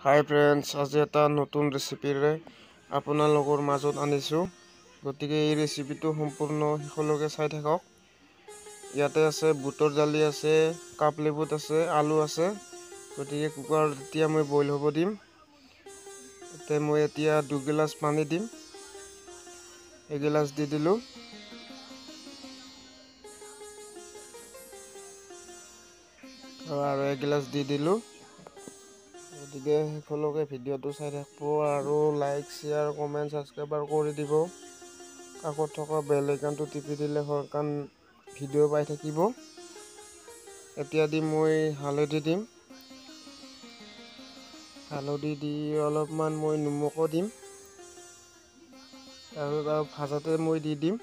হাই friends, আজি এটা নতুন ৰেচিপিৰে আপোনালোকৰ মাজত আনিছোঁ। গতিকে এই ৰেচিপিটো সম্পূৰ্ণ শেষলৈকে চাই থাকক। ইয়াতে আছে বুটৰ দালি আছে, কাপলেবুট আছে, আলু আছে। গতিকে কুকাৰত এতিয়া মই বইল হ'ব দিম। মই এতিয়া 2 গিলাচ পানী দিম। এগিলাচ দি দিলোঁ। আৰু এগিলাচ দি দিলোঁ। গতিকে শেষলৈকে ভিডিঅ'টো চাই থাকিব আৰু লাইক, শ্বেয়াৰ, কমেণ্ট, ছাবস্ক্ৰাইবাৰ কৰি দিব। কাষত থকা বেল আইকনটো টিপি দিলে কাৰণ ভিডিঅ' পাই থাকিব। এতিয়া মই হালধি দিম। হালধি দি অলপমান মই নিমখো দিম। তাৰপিছত আৰু ভাজতে মই দি দিম।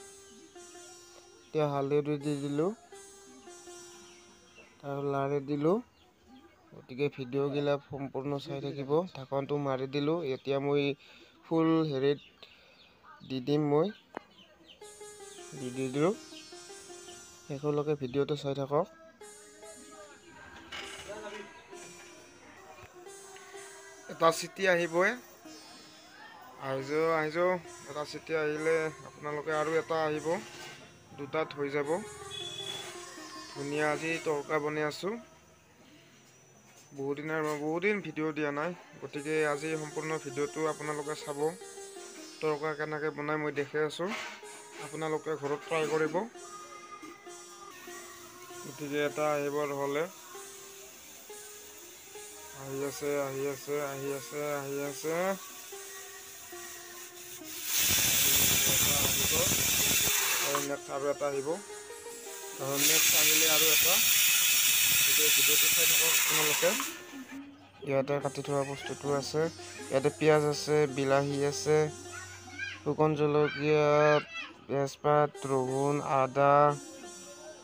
এতিয়া হালধি দি দিলোঁ আৰু লাৰি দিলোঁ। গতিকে ভিডিঅ'গিলা সম্পূৰ্ণ চাই থাকিব। ঢাকনটো মাৰি দিলোঁ। এতিয়া মই ফুল হেৰিত দি দিম। দি দিলোঁ। শেষলৈকে ভিডিঅ'টো চাই থাকক। এটা চিটি আহিবই। আহিছোঁ। এটা চিটি আহিলে আপোনালোকে আৰু এটা আহিব। দুটাত হৈ যাব। ধুনীয়া আজি তৰকা বনাই আছোঁ। বহুত দিন ভিডিঅ' দিয়া নাই। গতিকে আজি সম্পূৰ্ণ ভিডিঅ'টো আপোনালোকে চাব। তৰকা কেনেকৈ বনাই মই দেখাই আছোঁ। আপোনালোকে ঘৰত ট্ৰাই কৰিব। গতিকে এটা আহিবৰ হ'লে আহি আছে। আৰু এটা আহিব। নেক্সট আহিলে আৰু এটা। ভিডিঅ'টো চাই থাকক আপোনালোকে। ইয়াতে কাটি থোৱা বস্তুটো আছে। ইয়াতে পিঁয়াজ আছে, বিলাহী আছে, শুকান জলকীয়া, তেজপাত, ৰহুন, আদা,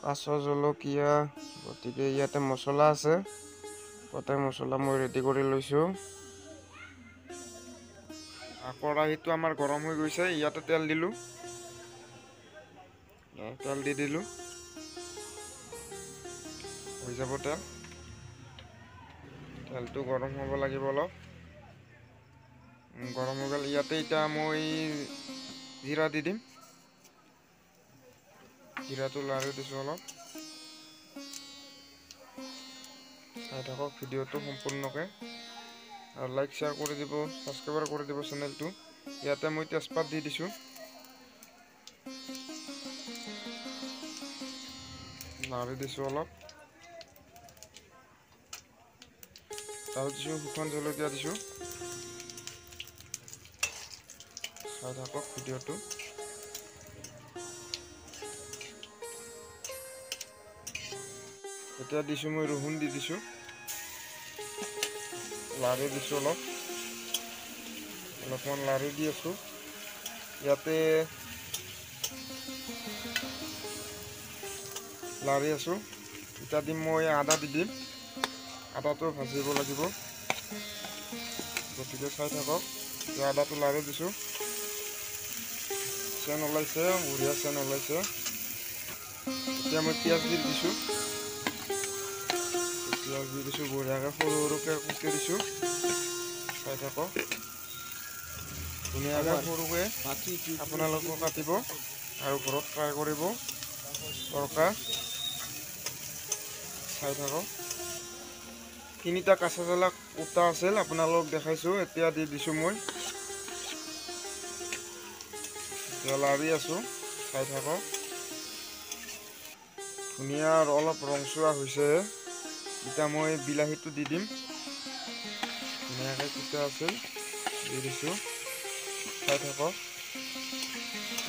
কাঁচ জলকীয়া। গতিকে ইয়াতে মছলা আছে। গোটেই মছলা মই ৰেডি কৰি লৈছোঁ। কেৰাহীটো আমাৰ গৰম হৈ গৈছে। ইয়াতে তেল দিলোঁ। তেল দি দিলোঁ। হৈ যাব তেল। তেলটো গৰম হ'ব লাগিব অলপ। গৰম হৈ গ'ল। ইয়াতে এতিয়া মই জিৰা দি দিম। জিৰাটো লাৰি দিছোঁ অলপ। চাই থাকক ভিডিঅ'টো সম্পূৰ্ণকৈ। আৰু লাইক, শ্বেয়াৰ কৰি দিব, ছাবস্ক্ৰাইবাৰ কৰি দিব চেনেলটো। ইয়াতে মই তেজপাত দি দিছোঁ। লাৰি দিছোঁ অলপ। তাৰপিছত দিছোঁ শুকান জলকীয়া দিছোঁ। চাই থাকক ভিডিঅ'টো। এতিয়া দিছোঁ মই ৰহুন দি দিছোঁ। লাৰি দিছোঁ অলপমান লাৰি দি আছোঁ। ইয়াতে লাৰি আছোঁ। এতিয়া দিম মই আদা দি দিম। আদাটো ভাজিব লাগিব। গতিকে চাই থাকক। আদাটো লাৰি দিছোঁ। চেন ওলাইছে, বঢ়িয়া চেন ওলাইছে। এতিয়া মই পিঁয়াজ দি দিছোঁ। বঢ়িয়াকৈ সৰুকৈ কুটি দিছোঁ। চাই থাকক। ধুনীয়াকৈ সৰুকৈ আপোনালোকেও কাটিব আৰু ঘৰত ট্ৰাই কৰিব। তৰকা চাই থাকক। 3টা কাঁচা জ্বালা কুটা আছিল, আপোনালোকক দেখাইছোঁ। এতিয়া দি দিছোঁ মই। লাৰি আছোঁ। চাই থাকক। ধুনীয়া আৰু অলপ ৰংচোৱা হৈছে। এতিয়া মই বিলাহীটো দি দিম। ধুনীয়াকৈ কুটা আছিল, দি দিছোঁ। চাই থাকক।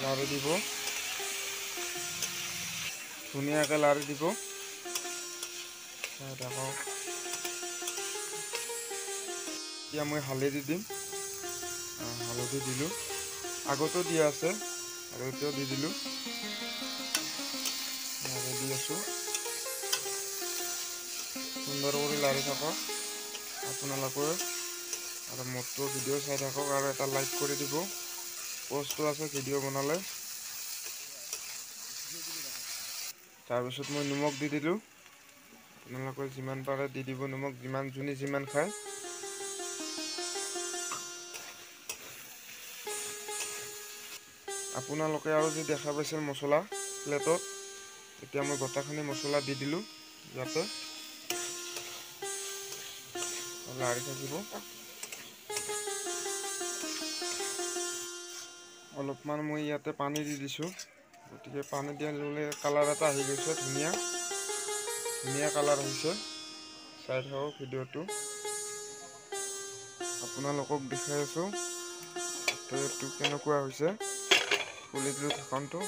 লাৰি দিব। ধুনীয়াকৈ লাৰি দিব। চাই থাকক। এতিয়া মই হালধি দিম। হালধি দিলোঁ। আগতো দিয়া আছে আৰু এতিয়াও দি দিলোঁ। লাৰি দি আছোঁ। সুন্দৰ কৰি লাৰি থাকক আপোনালোকে। আৰু মোৰটো ভিডিঅ' চাই থাকক আৰু এটা লাইক কৰি দিব। পষ্টটো আছে ভিডিঅ' বনালে। তাৰপিছত মই নিমখ দি দিলোঁ। আপোনালোকে যিমান পাৰে দি দিব নিমখ, যোনে যিমান খায়। আপোনালোকে আৰু যি দেখা পাইছিল মছলা প্লেটত, এতিয়া মই গোটেইখিনি মছলা দি দিলোঁ ইয়াতে লাৰি থাকিব। অলপমান মই ইয়াতে পানী দি দিছোঁ, গতিকে পানী দিয়া লগে কালাৰ এটা আহি গৈছে, ধুনীয়া কালাৰ হৈছে। চাই থাকক ভিডিঅ'টো, আপোনালোকক দেখাই আছোঁ এইটো কেনেকুৱা হৈছে। খুলি দিলোঁ ঢাকনটো,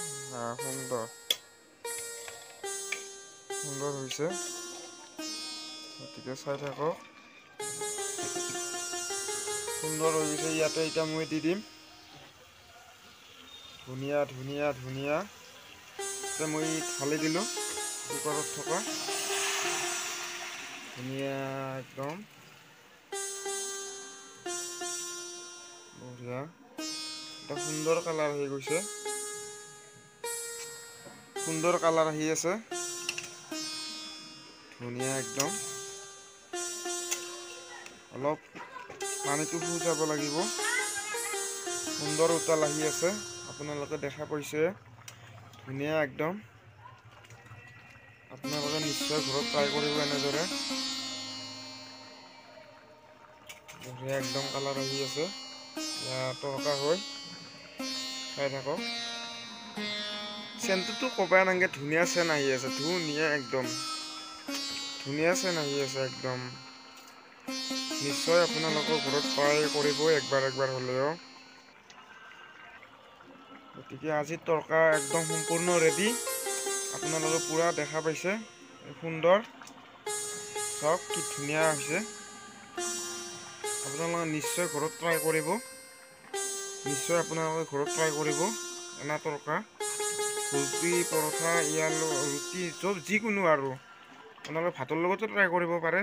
সুন্দৰ হৈছে, গতিকে চাই থাকক। সুন্দৰ হৈ গৈছে। ইয়াতে এতিয়া মই দি দিম ধুনীয়া মই ঢালি দিলোঁ কুকাৰত থকা ধুনীয়া, একদম বঢ়িয়া, এটা সুন্দৰ কালাৰ হৈ গৈছে, সুন্দৰ কালাৰ আহি আছে, ধুনীয়া একদম। অলপ পানীটো শুকাব লাগিব, সুন্দৰ উতাল আহি আছে, আপোনালোকে দেখা পাইছে, ধুনীয়া একদম। আপোনালোকে নিশ্চয় ঘৰত ট্ৰাই কৰিব এনেদৰে, বঢ়িয়া একদম কালাৰ আহি আছে। তৰকা হৈ চাই থাকক, চেণ্টটোতো ক'বাই নালাগে, ধুনীয়া চেণ্ট আহি আছে, ধুনীয়া একদম ধুনীয়া চেণ্ট আহি আছে একদম। নিশ্চয় আপোনালোকৰ ঘৰত ট্ৰাই কৰিব একবাৰ হ'লেও। গতিকে আজি তৰকা একদম সম্পূৰ্ণ ৰেডি, আপোনালোকে পুৰা দেখা পাইছে, সুন্দৰ, চাওক কি ধুনীয়া হৈছে। আপোনালোকে নিশ্চয় ঘৰত ট্ৰাই কৰিব, এনা তৰকা ৰুটি, পৰঠা, ৰুটি চব যিকোনো, আৰু আপোনালোকে ভাতৰ লগতো ট্ৰাই কৰিব পাৰে,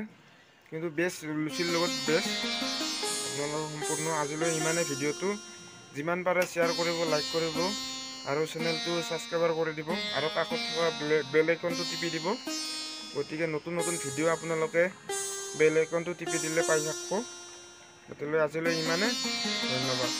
কিন্তু বেষ্ট লুচিৰ লগত বেষ্ট। আপোনালোকে সম্পূৰ্ণ আজিলৈ ইমানেই, ভিডিঅ'টো যিমান পাৰে শ্বেয়াৰ কৰিব, লাইক কৰিব, আৰু চেনেলটো ছাবস্ক্ৰাইব কৰি দিব, আৰু কাষত থকা বেল আইকনটো টিপি দিব। গতিকে নতুন ভিডিঅ' আপোনালোকে বেল আইকনটো টিপি দিলে পাই থাকিব। গতিকে আজিলৈ ইমানে, ধন্যবাদ।